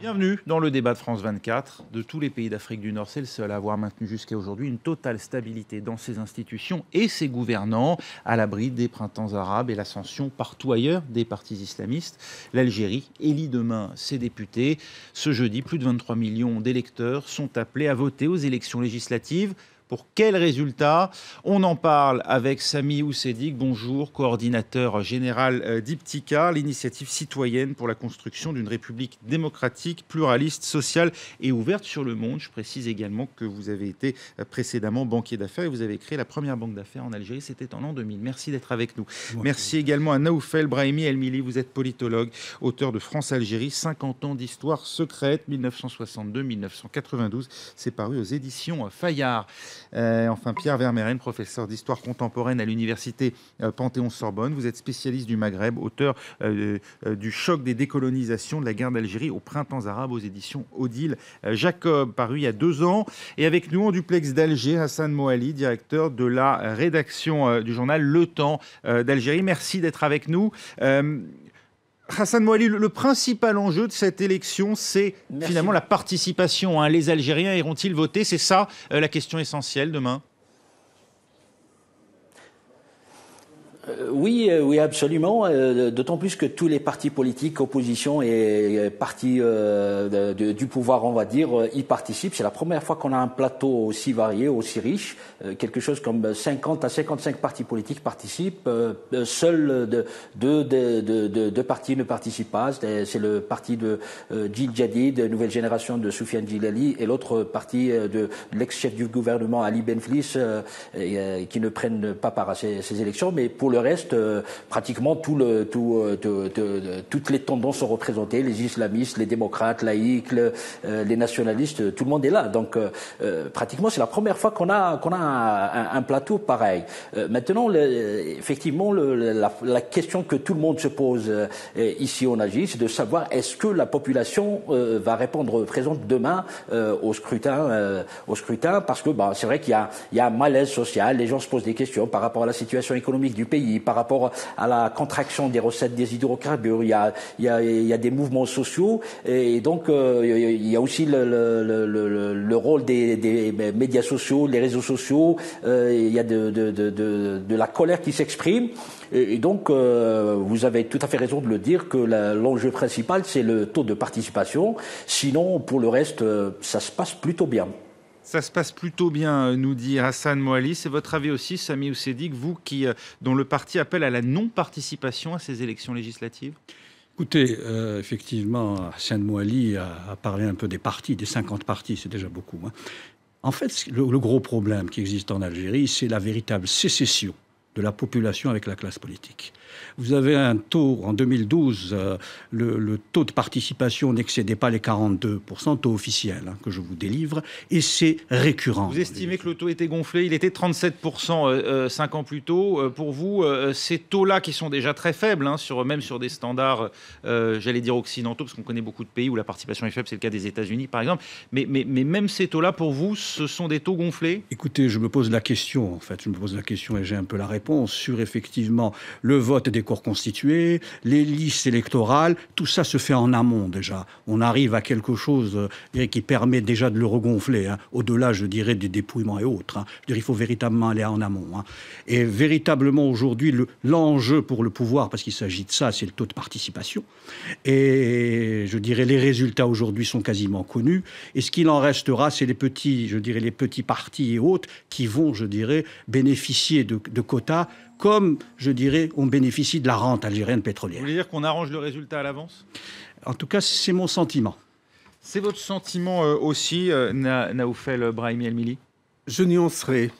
Bienvenue dans le débat de France 24. De tous les pays d'Afrique du Nord, c'est le seul à avoir maintenu jusqu'à aujourd'hui une totale stabilité dans ses institutions et ses gouvernants, à l'abri des printemps arabes et l'ascension partout ailleurs des partis islamistes. L'Algérie élit demain ses députés. Ce jeudi, plus de 23 millions d'électeurs sont appelés à voter aux élections législatives. Pour quel résultat? On en parle avec Sami Oussedik, bonjour, coordinateur général d'Iptika, l'initiative citoyenne pour la construction d'une république démocratique, pluraliste, sociale et ouverte sur le monde. Je précise également que vous avez été précédemment banquier d'affaires et vous avez créé la première banque d'affaires en Algérie, c'était en l'an 2000. Merci d'être avec nous. Merci également à Naoufel Brahimi El-Mili, vous êtes politologue, auteur de France-Algérie, 50 ans d'histoire secrète, 1962-1992. C'est paru aux éditions Fayard. Enfin, Pierre Vermeren, professeur d'histoire contemporaine à l'université Panthéon-Sorbonne. Vous êtes spécialiste du Maghreb, auteur du choc des décolonisations de la guerre d'Algérie aux printemps arabes aux éditions Odile Jacob, paru il y a 2 ans. Et avec nous en duplex d'Alger, Hassan Moali, directeur de la rédaction du journal Le Temps d'Algérie. Merci d'être avec nous. Hassan Moali, le principal enjeu de cette élection, c'est finalement la participation. Les Algériens iront-ils voter? C'est ça la question essentielle demain. Oui, absolument. D'autant plus que tous les partis politiques, opposition et partis du pouvoir, on va dire, y participent. C'est la première fois qu'on a un plateau aussi varié, aussi riche. Quelque chose comme 50 à 55 partis politiques participent. Seuls deux partis ne participent pas. C'est le parti de Djil Jadid, nouvelle génération de Soufiane Djilali, et l'autre parti de l'ex-chef du gouvernement Ali Benflis, qui ne prennent pas part à ces élections. Mais pour le reste, pratiquement toutes les tendances sont représentées, les islamistes, les démocrates, laïcs, les nationalistes, tout le monde est là. Donc, pratiquement, c'est la première fois qu'on a un plateau pareil. Maintenant, effectivement, la question que tout le monde se pose ici en Algérie, c'est de savoir est-ce que la population va répondre présente demain au scrutin, parce que c'est vrai qu'il y a un malaise social, les gens se posent des questions par rapport à la situation économique du pays, par rapport à la contraction des recettes des hydrocarbures. Il y a des mouvements sociaux, et donc il y a aussi le rôle des médias sociaux, les réseaux sociaux. Il y a de la colère qui s'exprime, et donc vous avez tout à fait raison de le dire que l'enjeu principal, c'est le taux de participation. Sinon, pour le reste, ça se passe plutôt bien. Ça se passe plutôt bien, nous dit Hassan Moali. C'est votre avis aussi, Sami Oussedik, vous dont le parti appelle à la non-participation à ces élections législatives? Écoutez, effectivement, Hassan Moali a parlé un peu des partis, des 50 partis, c'est déjà beaucoup. En fait, le gros problème qui existe en Algérie, c'est la véritable sécession de la population avec la classe politique. Vous avez un taux, en 2012, le taux de participation n'excédait pas les 42%, taux officiel que je vous délivre, et c'est récurrent. Vous estimez que le taux était gonflé, il était 37% 5 ans plus tôt. Pour vous, ces taux-là qui sont déjà très faibles, même sur des standards, j'allais dire occidentaux, parce qu'on connaît beaucoup de pays où la participation est faible, c'est le cas des États-Unis par exemple, mais même ces taux-là, pour vous, ce sont des taux gonflés? Écoutez, je me pose la question, et j'ai un peu la réponse, sur effectivement le vote des corps constitués, les listes électorales, tout ça se fait en amont déjà. On arrive à quelque chose qui permet déjà de le regonfler, au-delà, je dirais, des dépouillements et autres. Il faut véritablement aller en amont. Et véritablement, aujourd'hui, l'enjeu pour le pouvoir, parce qu'il s'agit de ça, c'est le taux de participation. Et je dirais, les résultats aujourd'hui sont quasiment connus. Et ce qu'il en restera, c'est les petits partis et autres qui vont, je dirais, bénéficier de quotas, comme, je dirais, on bénéficie de la rente algérienne pétrolière. Vous voulez dire qu'on arrange le résultat à l'avance? En tout cas, c'est mon sentiment. C'est votre sentiment aussi, Naoufel Brahimi El-Mili? Je nuancerai.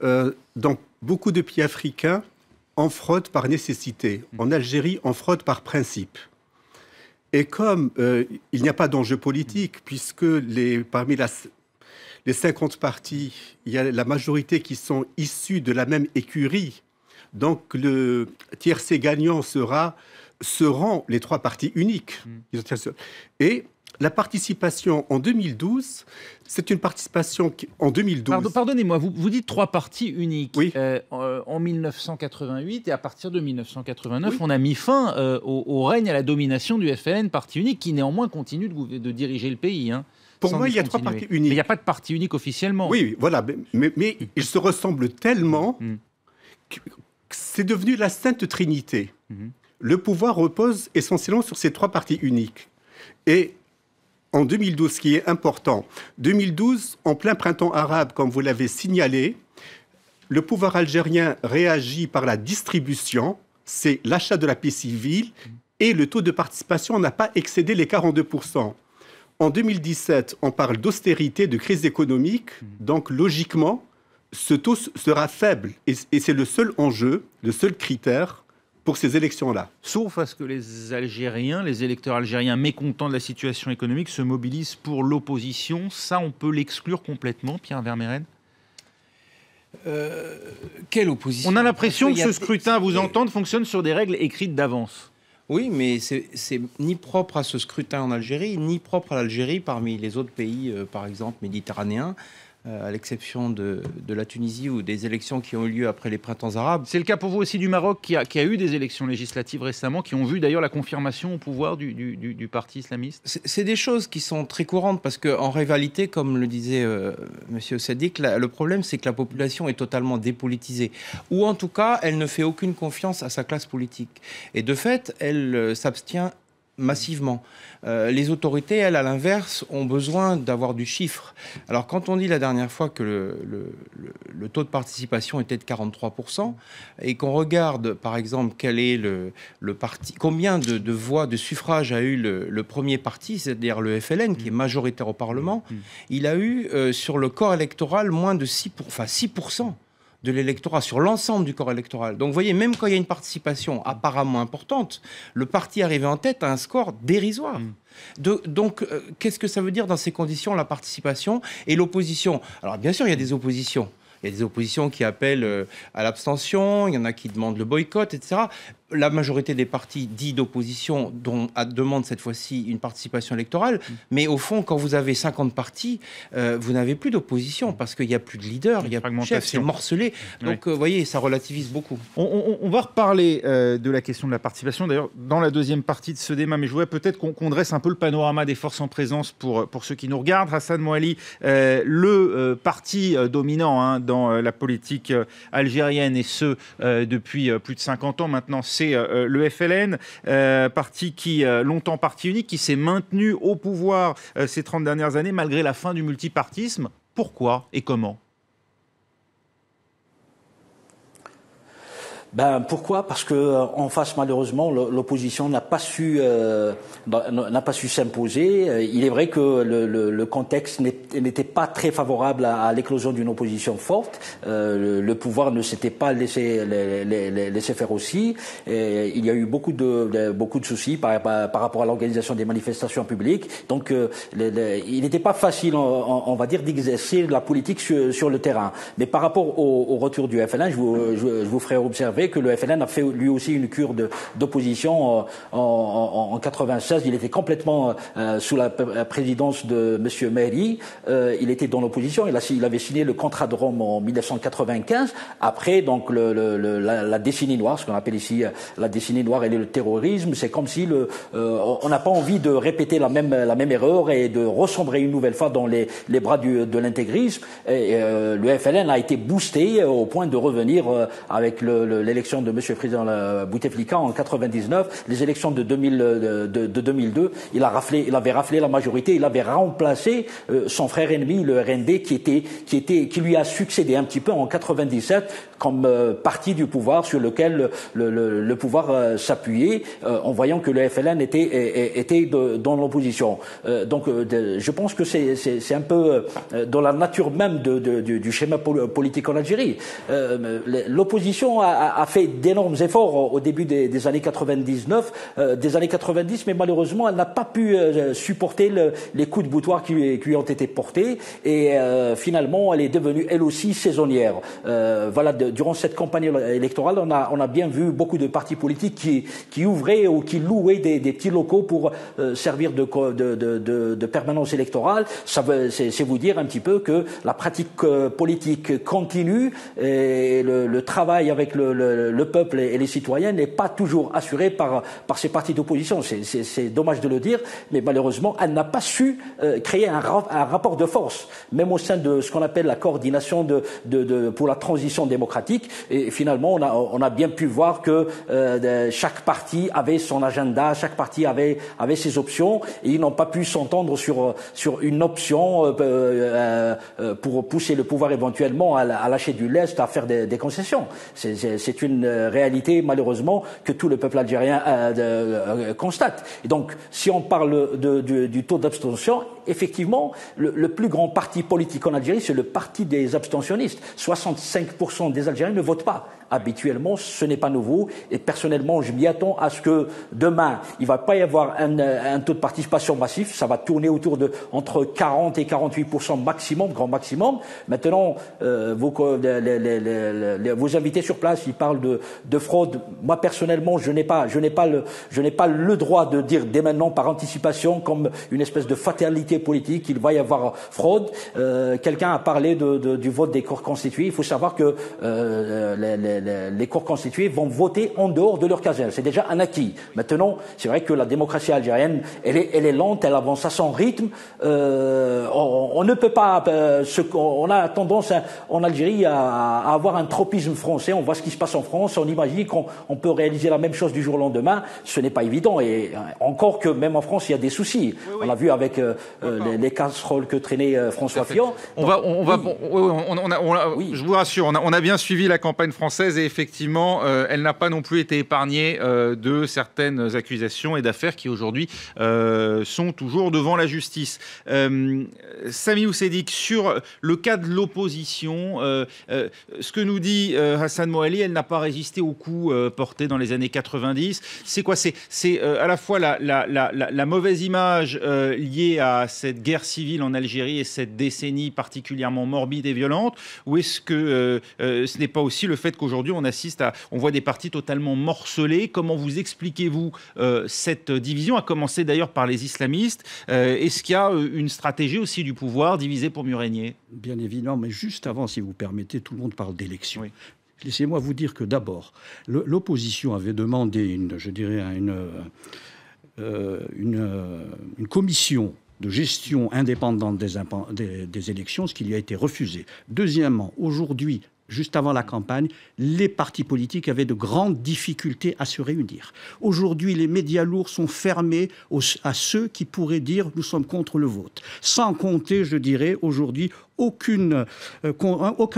Dans beaucoup de pays africains, on fraude par nécessité. En Algérie, on fraude par principe. Et comme il n'y a pas d'enjeu politique, puisque parmi les 50 partis, il y a la majorité qui sont issus de la même écurie. Donc le tiercé gagnant seront les 3 partis uniques. Et La participation en 2012, c'est une participation en 2012. Pardonnez-moi, vous dites 3 partis uniques. Oui. En 1988 et à partir de 1989, Oui. on a mis fin au règne, à la domination du FLN, parti unique, qui néanmoins continue de diriger le pays. Hein, Pour moi, il y a 3 partis uniques. Mais il n'y a pas de parti unique officiellement. Oui, voilà, mais ils se ressemblent tellement que c'est devenu la Sainte Trinité. Le pouvoir repose essentiellement sur ces 3 partis uniques. Et en 2012, ce qui est important, 2012, en plein printemps arabe, comme vous l'avez signalé, le pouvoir algérien réagit par la distribution, c'est l'achat de la paix civile, et le taux de participation n'a pas excédé les 42%. En 2017, on parle d'austérité, de crise économique, donc logiquement, ce taux sera faible. Et c'est le seul enjeu, le seul critère pour ces élections-là. Sauf à ce que les Algériens, les électeurs algériens mécontents de la situation économique se mobilisent pour l'opposition. Ça, on peut l'exclure complètement, Pierre Vermeyren ? Quelle opposition ? On a l'impression que ce scrutin, à vous entendre, fonctionne sur des règles écrites d'avance. Oui, mais c'est ni propre à ce scrutin en Algérie, ni propre à l'Algérie parmi les autres pays, par exemple, méditerranéens, à l'exception de la Tunisie ou des élections qui ont eu lieu après les printemps arabes. C'est le cas pour vous aussi du Maroc, qui a eu des élections législatives récemment, qui ont vu d'ailleurs la confirmation au pouvoir du parti islamiste. C'est des choses qui sont très courantes, parce qu'en rivalité, comme le disait M. Sadiq, le problème c'est que la population est totalement dépolitisée, ou en tout cas elle ne fait aucune confiance à sa classe politique. Et de fait, elle s'abstient massivement. Les autorités, elles, à l'inverse, ont besoin d'avoir du chiffre. Alors, quand on dit la dernière fois que le taux de participation était de 43%, et qu'on regarde, par exemple, quel est le parti, combien de voix, de suffrages a eu le premier parti, c'est-à-dire le FLN, qui est majoritaire au Parlement, il a eu, sur le corps électoral, moins de 6% de l'électorat, sur l'ensemble du corps électoral. Donc vous voyez, même quand il y a une participation apparemment importante, le parti arrivé en tête a un score dérisoire. Donc qu'est-ce que ça veut dire dans ces conditions, la participation et l'opposition ? Alors bien sûr, il y a des oppositions. Il y a des oppositions qui appellent à l'abstention, il y en a qui demandent le boycott, etc. La majorité des partis dits d'opposition demandent cette fois-ci une participation électorale. Mais au fond, quand vous avez 50 partis, vous n'avez plus d'opposition parce qu'il n'y a plus de leader, il n'y a plus de chef, c'est morcelé. Donc, vous voyez, ça relativise beaucoup. On va reparler de la question de la participation, d'ailleurs, dans la deuxième partie de ce débat. Mais je voudrais peut-être qu'on dresse un peu le panorama des forces en présence pour ceux qui nous regardent. Hassan Moali, le parti dominant dans la politique algérienne, et ce, depuis plus de 50 ans maintenant, c'est le FLN, parti qui, longtemps parti unique, qui s'est maintenu au pouvoir ces 30 dernières années malgré la fin du multipartisme. Pourquoi et comment ? Pourquoi ? Parce que en face, malheureusement, l'opposition n'a pas su s'imposer. Il est vrai que le contexte n'était pas très favorable à l'éclosion d'une opposition forte. Le pouvoir ne s'était pas laissé faire aussi. Et il y a eu beaucoup de soucis par rapport à l'organisation des manifestations publiques. Donc, il n'était pas facile, on va dire, d'exercer la politique sur le terrain. Mais par rapport au retour du FLN, je vous ferai observer que le FLN a fait lui aussi une cure d'opposition en 96. Il était complètement sous la présidence de M. Mehri. Il était dans l'opposition. Il avait signé le contrat de Rome en 1995. Après, donc, la décennie noire, ce qu'on appelle ici la décennie noire et le terrorisme, c'est comme si on n'a pas envie de répéter la même erreur et de ressombrer une nouvelle fois dans les bras de l'intégrisme. Et le FLN a été boosté au point de revenir avec l'élection de M. le Président Bouteflika en 99, les élections de 2002, il avait raflé la majorité, il avait remplacé son frère ennemi, le RND, qui lui a succédé un petit peu en 97 comme parti du pouvoir sur lequel le pouvoir s'appuyait, en voyant que le FLN était dans l'opposition. Donc, je pense que c'est un peu dans la nature même du schéma politique en Algérie. L'opposition a a fait d'énormes efforts au début des années 90, mais malheureusement, elle n'a pas pu supporter les coups de boutoir qui lui ont été portés, et finalement, elle est devenue, elle aussi, saisonnière. Voilà, durant cette campagne électorale, on a bien vu beaucoup de partis politiques qui ouvraient ou qui louaient des petits locaux pour servir de permanence électorale. C'est vous dire un petit peu que la pratique politique continue, et le travail avec le peuple et les citoyens n'est pas toujours assuré par ces partis d'opposition. C'est dommage de le dire, mais malheureusement, elle n'a pas su créer un rapport de force, même au sein de ce qu'on appelle la coordination pour la transition démocratique. Et finalement, on a bien pu voir que chaque parti avait son agenda, chaque parti avait ses options, et ils n'ont pas pu s'entendre sur une option pour pousser le pouvoir éventuellement à lâcher du lest, à faire des concessions. C'est une réalité, malheureusement, que tout le peuple algérien constate. Et donc, si on parle du taux d'abstention, effectivement, le plus grand parti politique en Algérie, c'est le parti des abstentionnistes. 65% des Algériens ne votent pas. Habituellement, ce n'est pas nouveau, et personnellement, je m'y attends à ce que demain, il ne va pas y avoir un taux de participation massif, ça va tourner autour de entre 40 et 48% maximum, grand maximum. Maintenant, vos invités sur place, ils parlent de fraude. Moi, personnellement, je n'ai pas le droit de dire dès maintenant, par anticipation, comme une espèce de fatalité politique, qu'il va y avoir fraude. Quelqu'un a parlé du vote des corps constitués. Il faut savoir que les corps constitués vont voter en dehors de leur caserne. C'est déjà un acquis. Maintenant, c'est vrai que la démocratie algérienne, elle est lente, elle avance à son rythme. On ne peut pas... on a tendance en Algérie à avoir un tropisme français. On voit ce qui se passe en France, on imagine qu'on peut réaliser la même chose du jour au lendemain. Ce n'est pas évident. Et encore que même en France, il y a des soucis. Oui. On l'a vu avec les casseroles que traînait François Fillon. Je vous rassure, on a bien suivi la campagne française, et effectivement, elle n'a pas non plus été épargnée de certaines accusations et d'affaires qui aujourd'hui sont toujours devant la justice. Sami Oussedik, sur le cas de l'opposition, ce que nous dit Hassan Moali, elle n'a pas résisté aux coups portés dans les années 90. C'est quoi? C'est à la fois la mauvaise image liée à cette guerre civile en Algérie et cette décennie particulièrement morbide et violente, ou est-ce que ce n'est pas aussi le fait qu'aujourd'hui on voit des partis totalement morcelés? Comment vous expliquez-vous cette division, à commencer d'ailleurs par les islamistes? Est-ce qu'il y a une stratégie aussi du pouvoir divisé pour mieux régner? Bien évidemment, mais juste avant, si vous permettez, tout le monde parle d'élections. Oui. Laissez-moi vous dire que d'abord, l'opposition avait demandé une commission de gestion indépendante des élections, ce qui lui a été refusé. Deuxièmement, aujourd'hui, juste avant la campagne, les partis politiques avaient de grandes difficultés à se réunir. Aujourd'hui, les médias lourds sont fermés à ceux qui pourraient dire « nous sommes contre le vote ». Sans compter, je dirais, aujourd'hui, aucun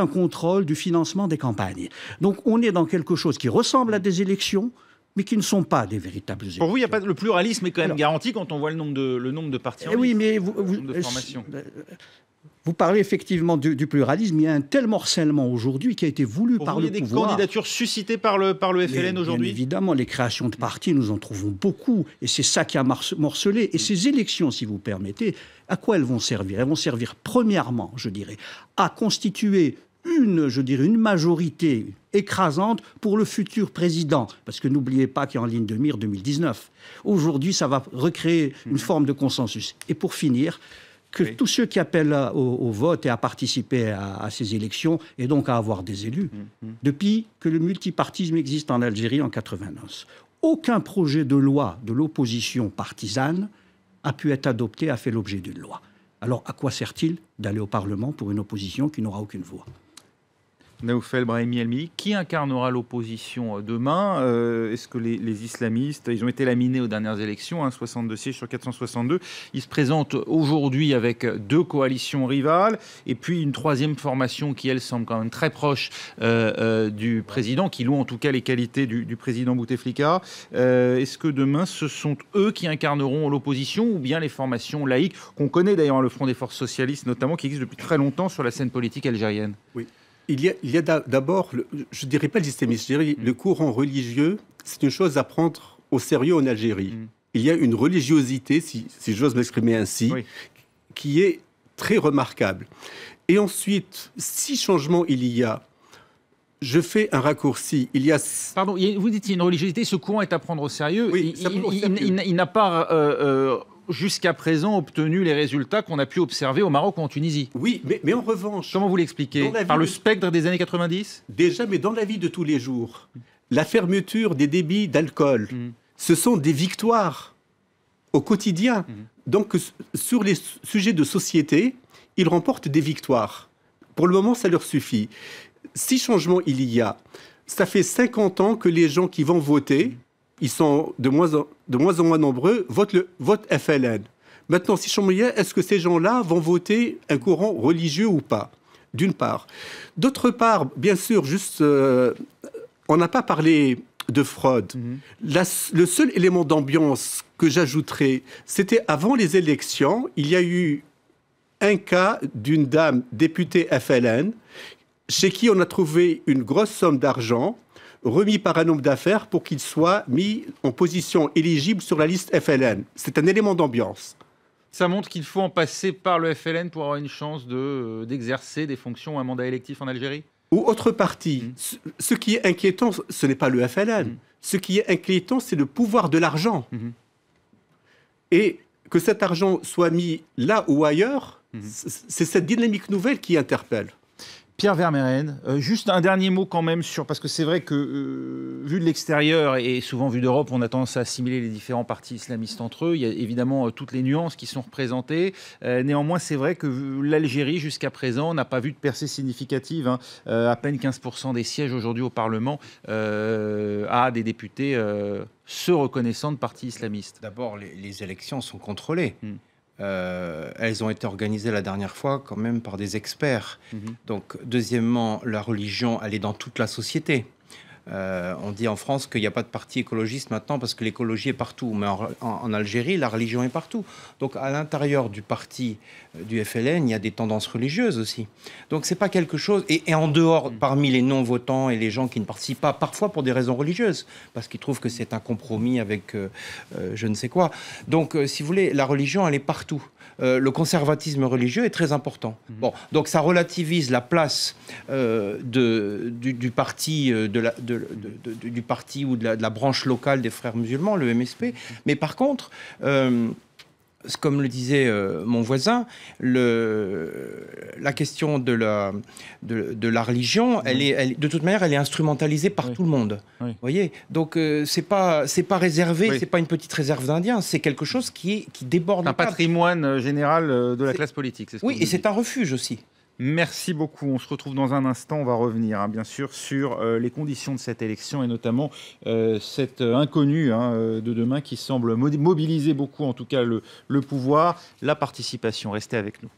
contrôle du financement des campagnes. Donc on est dans quelque chose qui ressemble à des élections, mais qui ne sont pas des véritables élections. Pour vous, le pluralisme est quand même garanti quand on voit le nombre de partis en oui, liste, mais de formations. Vous parlez effectivement du pluralisme. Il y a un tel morcellement aujourd'hui qui a été voulu par le pouvoir. Il y a des candidatures suscitées par le FLN aujourd'hui? Bien évidemment, les créations de partis, nous en trouvons beaucoup. Et c'est ça qui a morcelé. Et ces élections, si vous permettez, à quoi elles vont servir? Elles vont servir, premièrement, je dirais, à constituer une majorité écrasante pour le futur président. Parce que n'oubliez pas qu'il y a en ligne de mire 2019. Aujourd'hui, ça va recréer une forme de consensus. Et pour finir, que tous ceux qui appellent au vote et à participer à ces élections, et donc à avoir des élus, depuis que le multipartisme existe en Algérie en 1991. Aucun projet de loi de l'opposition partisane a pu être adopté, a fait l'objet d'une loi. Alors à quoi sert-il d'aller au Parlement pour une opposition qui n'aura aucune voix ? Naoufel Brahimi El-Mili, qui incarnera l'opposition demain? Est-ce que les islamistes, ils ont été laminés aux dernières élections, 62 sièges sur 462, ils se présentent aujourd'hui avec 2 coalitions rivales, et puis une troisième formation qui, elle, semble quand même très proche du président, qui loue en tout cas les qualités du président Bouteflika. Est-ce que demain, ce sont eux qui incarneront l'opposition, ou bien les formations laïques, qu'on connaît d'ailleurs, le Front des Forces Socialistes notamment, qui existe depuis très longtemps sur la scène politique algérienne? Oui. il y a d'abord, je ne dirais pas le islamisme, je dirais le courant religieux, c'est une chose à prendre au sérieux en Algérie. Il y a une religiosité, si j'ose m'exprimer ainsi, qui est très remarquable. Et ensuite, si changement il y a, je fais un raccourci. Il y a... Pardon, vous dites qu'il y a une religiosité, ce courant est à prendre au sérieux. Oui, il n'a pas, jusqu'à présent, obtenu les résultats qu'on a pu observer au Maroc ou en Tunisie. Oui, mais en revanche... Comment vous l'expliquez? Par le spectre des années 90? Déjà, mais dans la vie de tous les jours, la fermeture des débits d'alcool, ce sont des victoires au quotidien. Donc, sur les sujets de société, ils remportent des victoires. Pour le moment, ça leur suffit. Si changement il y a, ça fait 50 ans que les gens qui vont voter, ils sont de moins en moins nombreux, votent FLN. Maintenant, si changement il y a, est-ce que ces gens-là vont voter un courant religieux ou pas? D'une part. D'autre part, bien sûr, juste, on n'a pas parlé de fraude. Le seul élément d'ambiance que j'ajouterais, c'était avant les élections, il y a eu un cas d'une dame députée FLN chez qui on a trouvé une grosse somme d'argent remis par un homme d'affaires pour qu'il soit mis en position éligible sur la liste FLN. C'est un élément d'ambiance. Ça montre qu'il faut en passer par le FLN pour avoir une chance d'exercer des fonctions ou un mandat électif en Algérie? Ou autre parti. Ce qui est inquiétant, ce n'est pas le FLN. Ce qui est inquiétant, c'est le pouvoir de l'argent. Et que cet argent soit mis là ou ailleurs, c'est cette dynamique nouvelle qui interpelle. Pierre Vermeyren, juste un dernier mot quand même sur, parce que c'est vrai que vu de l'extérieur et souvent vu d'Europe, on a tendance à assimiler les différents partis islamistes entre eux. Il y a évidemment toutes les nuances qui sont représentées. Néanmoins, c'est vrai que l'Algérie, jusqu'à présent, n'a pas vu de percée significative. À peine 15% des sièges aujourd'hui au Parlement à des députés se reconnaissant de partis islamistes. D'abord, les élections sont contrôlées. Elles ont été organisées la dernière fois quand même par des experts. Donc, deuxièmement, la religion, elle est dans toute la société. On dit en France qu'il n'y a pas de parti écologiste maintenant parce que l'écologie est partout. Mais en Algérie, la religion est partout. Donc, à l'intérieur du parti du FLN, il y a des tendances religieuses aussi. Donc, c'est pas quelque chose... Et en dehors, parmi les non-votants et les gens qui ne participent pas, parfois pour des raisons religieuses, parce qu'ils trouvent que c'est un compromis avec je ne sais quoi. Donc, si vous voulez, la religion, elle est partout. Le conservatisme religieux est très important. Bon, donc ça relativise la place du parti, du parti ou de la branche locale des frères musulmans, le MSP. Mais par contre, comme le disait mon voisin, la question de la religion, de toute manière, elle est instrumentalisée par tout le monde. Vous voyez, donc c'est pas réservé, c'est pas une petite réserve d'Indiens, c'est quelque chose qui déborde. Un patrimoine général de la classe politique. Oui, et c'est un refuge aussi. Merci beaucoup. On se retrouve dans un instant. On va revenir, bien sûr, sur les conditions de cette élection et notamment cet inconnu de demain qui semble mobiliser beaucoup, en tout cas, le pouvoir, la participation. Restez avec nous.